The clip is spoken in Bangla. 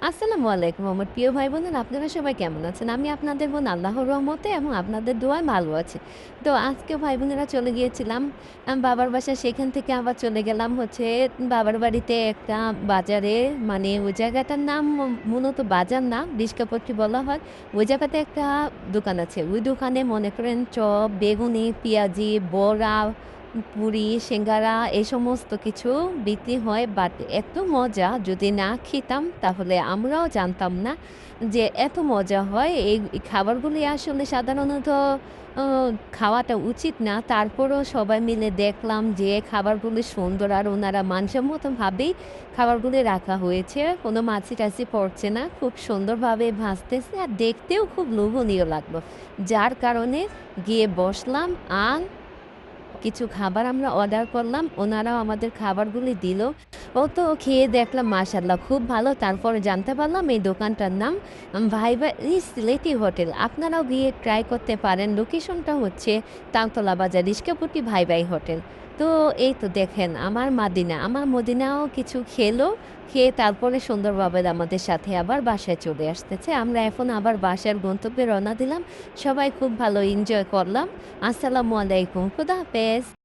আসসালামু আলাইকুম আমার প্রিয় ভাই বোনেরা, আপনারা সবাই কেমন আছেন? আমি আপনাদের বোন আল্লাহর রহমতে এবং আপনাদের দোয়ায় ভালো আছি। তো আজকে ভাই বোনেরা চলে গিয়েছিলাম বাবার বাসায়, সেখান থেকে আবার চলে গেলাম হচ্ছে বাবার বাড়িতে একটা বাজারে। মানে ওই জায়গাটার নাম মূলত বাজার না, বিষ্কাপট্টি বলা হয়। ওই জায়গাতে একটা দোকান আছে। ওই দোকানে মনে করেন চপ, বেগুনি, পেঁয়াজি, বড়া, পুরি, সিঙ্গারা এই সমস্ত কিছু বিক্রি হয়। বাট এত মজা, যদি না খেতাম তাহলে আমরাও জানতাম না যে এত মজা হয়। এই খাবারগুলি আসলে সাধারণত অ খাওয়াটা উচিত না। তারপরও সবাই মিলে দেখলাম যে খাবারগুলি সুন্দর আর উনারা মানসম্মতভাবেই খাবারগুলি রাখা হয়েছে। কোনো মাছি-টাছি পড়ছে না। খুব সুন্দরভাবে ভাজতেছে আর দেখতেও খুব লোভনীয় লাগলো। যার কারণে গিয়ে বসলাম আর কিছু খাবার আমরা অর্ডার করলাম। ওনারাও আমাদের খাবারগুলি দিল। ও তো খেয়ে দেখলাম মাশাআল্লাহ খুব ভালো। তারপরে জানতে পারলাম এই দোকানটার নাম ভাইবা সিলেটি হোটেল। আপনারাও গিয়ে ট্রাই করতে পারেন। লোকেশনটা হচ্ছে তালতলা বাজার, রিস্কাপট্টি ভাই হোটেল। তো এই তো দেখেন আমার মাদিনা, আমার মদিনাও কিছু খেলো। খেয়ে তারপরে সুন্দরভাবে আমাদের সাথে আবার বাসায় চলে আসতেছে। আমরা এখন আবার বাসার গন্তব্যে রওনা দিলাম। সবাই খুব ভালো এনজয় করলাম। আসসালামু আলাইকুম। খোদা হাফেজ।